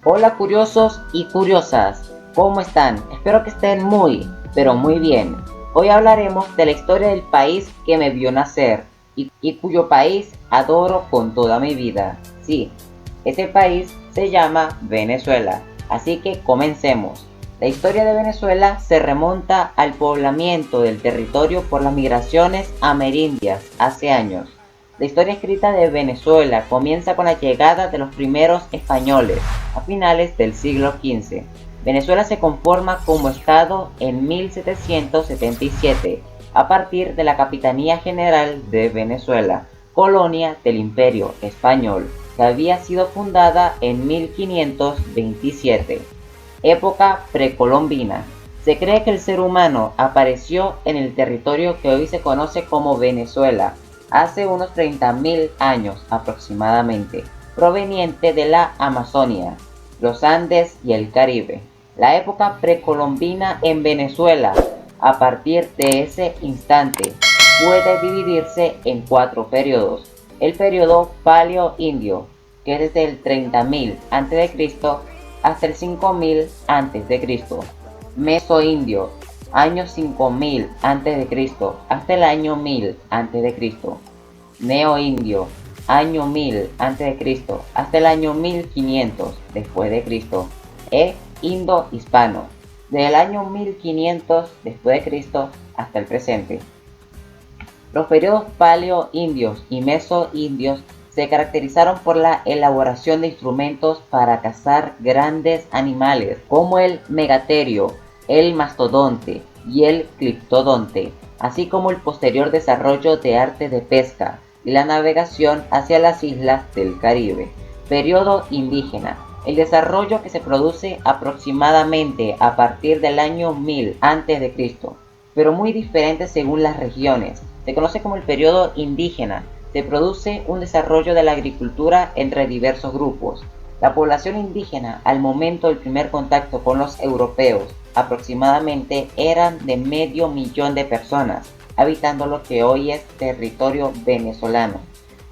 Hola curiosos y curiosas, ¿cómo están? Espero que estén muy, pero muy bien. Hoy hablaremos de la historia del país que me vio nacer y cuyo país adoro con toda mi vida. Sí, ese país se llama Venezuela, así que comencemos. La historia de Venezuela se remonta al poblamiento del territorio por las migraciones amerindias hace años. La historia escrita de Venezuela comienza con la llegada de los primeros españoles a finales del siglo XV. Venezuela se conforma como estado en 1777 a partir de la Capitanía General de Venezuela, colonia del Imperio Español, que había sido fundada en 1527. Época precolombina. Se cree que el ser humano apareció en el territorio que hoy se conoce como Venezuela hace unos 30.000 años aproximadamente, proveniente de la Amazonia, los Andes y el Caribe. La época precolombina en Venezuela, a partir de ese instante, puede dividirse en 4 periodos. El periodo paleo-indio, que es desde el 30.000 a.C. hasta el 5.000 a.C. Mesoindio, año 5.000 a.C. hasta el año 1000 a.C. Neoindio, año 1000 a.C. hasta el año 1500 después de Cristo. E Indo-hispano, del año 1500 después de Cristo hasta el presente. Los periodos paleo-indios y meso-indios se caracterizaron por la elaboración de instrumentos para cazar grandes animales como el megaterio, el mastodonte y el cliptodonte, así como el posterior desarrollo de arte de pesca y la navegación hacia las islas del Caribe. Periodo indígena. El desarrollo que se produce aproximadamente a partir del año 1000 a.C., pero muy diferente según las regiones. Se conoce como el periodo indígena. Se produce un desarrollo de la agricultura entre diversos grupos. La población indígena al momento del primer contacto con los europeos aproximadamente eran de medio millón de personas, habitando lo que hoy es territorio venezolano.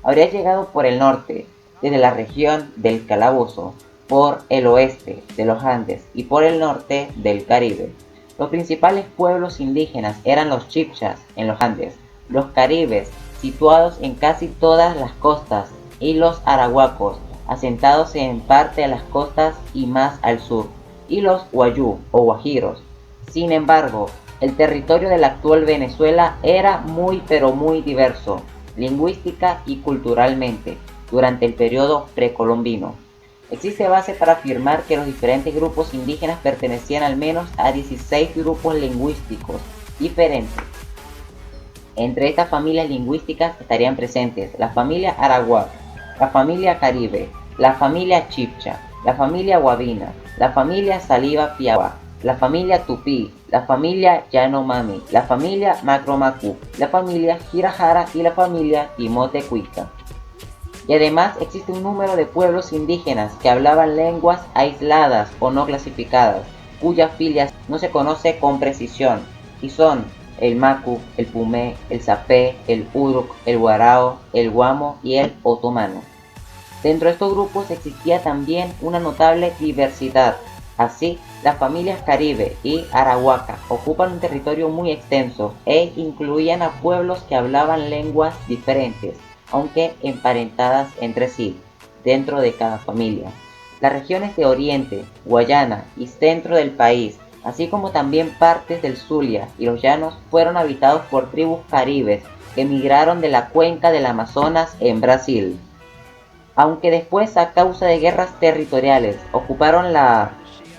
Habría llegado por el norte, desde la región del Calabozo, por el oeste de los Andes y por el norte del Caribe. Los principales pueblos indígenas eran los chibchas en los Andes, los caribes situados en casi todas las costas y los arahuacos asentados en parte de las costas y más al sur, y los wayú o guajiros. Sin embargo, el territorio de la actual Venezuela era muy pero muy diverso, lingüística y culturalmente, durante el periodo precolombino. Existe base para afirmar que los diferentes grupos indígenas pertenecían al menos a 16 grupos lingüísticos diferentes. Entre estas familias lingüísticas estarían presentes la familia Arawak, la familia Caribe, la familia Chibcha, la familia Guabina, la familia Saliva Piawa, la familia Tupí, la familia Yanomami, la familia Macromacu, la familia Jirajara y la familia Timotecuica. Y además existe un número de pueblos indígenas que hablaban lenguas aisladas o no clasificadas, cuya filiación no se conoce con precisión, y son el Macu, el Pumé, el Sapé, el Uruk, el Guarao, el Guamo y el Otomano. Dentro de estos grupos existía también una notable diversidad. Así, las familias Caribe y Arahuaca ocupan un territorio muy extenso e incluían a pueblos que hablaban lenguas diferentes, aunque emparentadas entre sí, dentro de cada familia. Las regiones de Oriente, Guayana y centro del país, así como también partes del Zulia y los llanos, fueron habitados por tribus caribes que migraron de la cuenca del Amazonas en Brasil. Aunque después, a causa de guerras territoriales, ocuparon la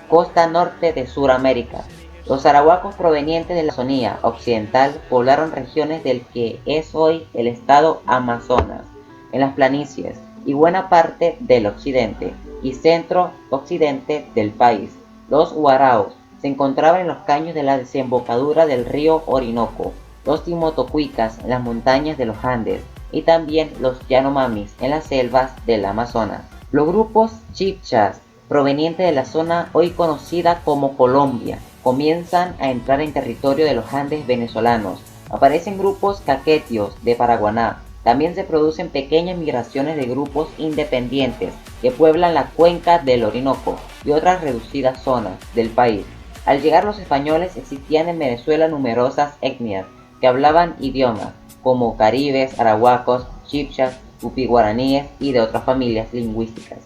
costa norte de Sudamérica. Los arahuacos provenientes de la Amazonía occidental poblaron regiones del que es hoy el estado Amazonas, en las planicies y buena parte del occidente y centro-occidente del país. Los guaraos se encontraban en los caños de la desembocadura del río Orinoco, los timotocuicas en las montañas de los Andes y también los yanomamis en las selvas del Amazonas. Los grupos chibchas provenientes de la zona hoy conocida como Colombia comienzan a entrar en territorio de los Andes venezolanos. Aparecen grupos caquetios de Paraguaná, También se producen pequeñas migraciones de grupos independientes que pueblan la cuenca del Orinoco y otras reducidas zonas del país. Al llegar los españoles existían en Venezuela numerosas etnias que hablaban idiomas como caribes, arahuacos, chibchas, tupi-guaraníes y de otras familias lingüísticas.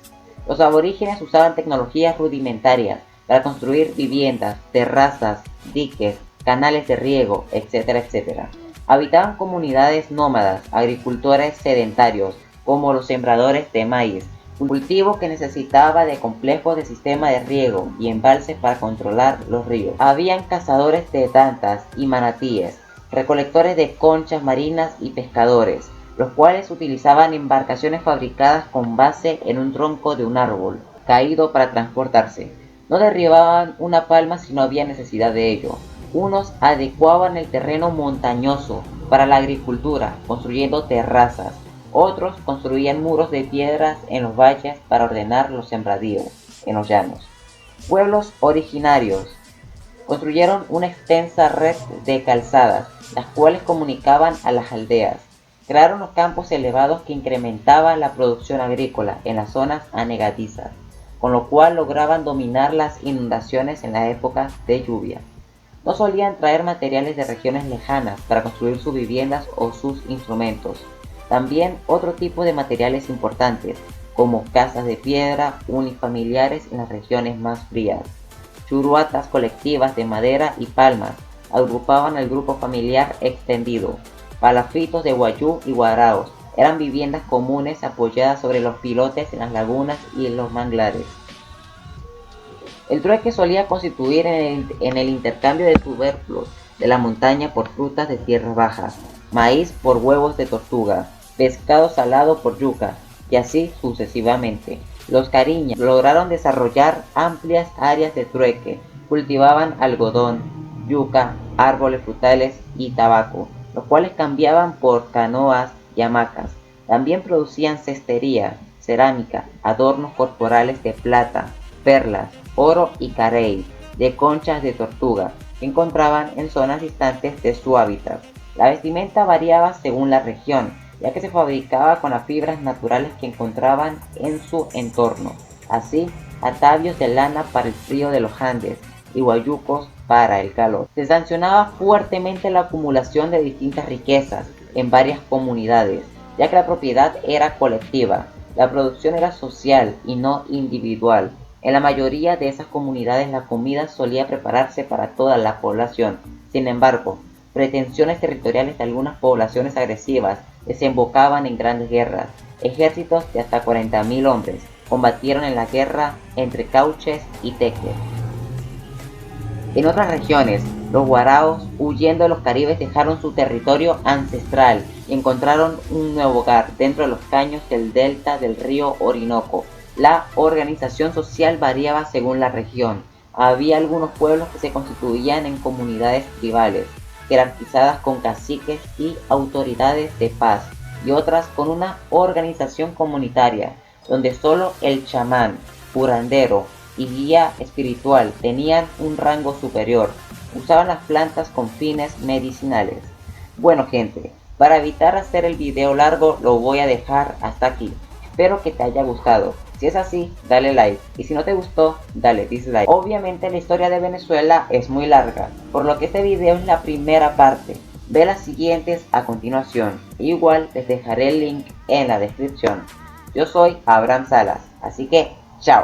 Los aborígenes usaban tecnologías rudimentarias para construir viviendas, terrazas, diques, canales de riego, etcétera, etcétera. Habitaban comunidades nómadas, agricultores sedentarios, como los sembradores de maíz, un cultivo que necesitaba de complejos de sistema de riego y embalses para controlar los ríos. Habían cazadores de tantas y manatíes, recolectores de conchas marinas y pescadores, los cuales utilizaban embarcaciones fabricadas con base en un tronco de un árbol caído para transportarse. No derribaban una palma si no había necesidad de ello. Unos adecuaban el terreno montañoso para la agricultura, construyendo terrazas. Otros construían muros de piedras en los valles para ordenar los sembradíos en los llanos. Pueblos originarios construyeron una extensa red de calzadas, las cuales comunicaban a las aldeas. Crearon los campos elevados que incrementaban la producción agrícola en las zonas anegadizas, con lo cual lograban dominar las inundaciones en la época de lluvia. No solían traer materiales de regiones lejanas para construir sus viviendas o sus instrumentos. También otro tipo de materiales importantes, como casas de piedra unifamiliares en las regiones más frías. Churuatas colectivas de madera y palmas agrupaban al grupo familiar extendido. Palafitos de guayú y guaraos eran viviendas comunes apoyadas sobre los pilotes en las lagunas y en los manglares. El trueque solía constituir en el intercambio de tubérculos de la montaña por frutas de tierras bajas, maíz por huevos de tortuga, pescado salado por yuca, y así sucesivamente. Los cariñas lograron desarrollar amplias áreas de trueque, cultivaban algodón, yuca, árboles frutales y tabaco, los cuales cambiaban por canoas y hamacas. También producían cestería, cerámica, adornos corporales de plata, perlas, oro y carey, de conchas de tortuga, que encontraban en zonas distantes de su hábitat. La vestimenta variaba según la región, ya que se fabricaba con las fibras naturales que encontraban en su entorno. Así, atavios de lana para el frío de los Andes y guayucos para el calor. Se sancionaba fuertemente la acumulación de distintas riquezas en varias comunidades, ya que la propiedad era colectiva, la producción era social y no individual. En la mayoría de esas comunidades la comida solía prepararse para toda la población. Sin embargo, pretensiones territoriales de algunas poblaciones agresivas desembocaban en grandes guerras. Ejércitos de hasta 40.000 hombres combatieron en la guerra entre Cauches y Teques. En otras regiones, los guaraos, huyendo de los caribes, dejaron su territorio ancestral y encontraron un nuevo hogar dentro de los caños del delta del río Orinoco. La organización social variaba según la región. Había algunos pueblos que se constituían en comunidades tribales, jerarquizadas con caciques y autoridades de paz, y otras con una organización comunitaria, donde solo el chamán, curandero y guía espiritual tenían un rango superior. Usaban las plantas con fines medicinales. Bueno gente, para evitar hacer el video largo lo voy a dejar hasta aquí. Espero que te haya gustado. Si es así, dale like, y si no te gustó, dale dislike. Obviamente la historia de Venezuela es muy larga, por lo que este video es la primera parte. Ve las siguientes a continuación. Igual les dejaré el link en la descripción. Yo soy Abraham Salas, así que chao.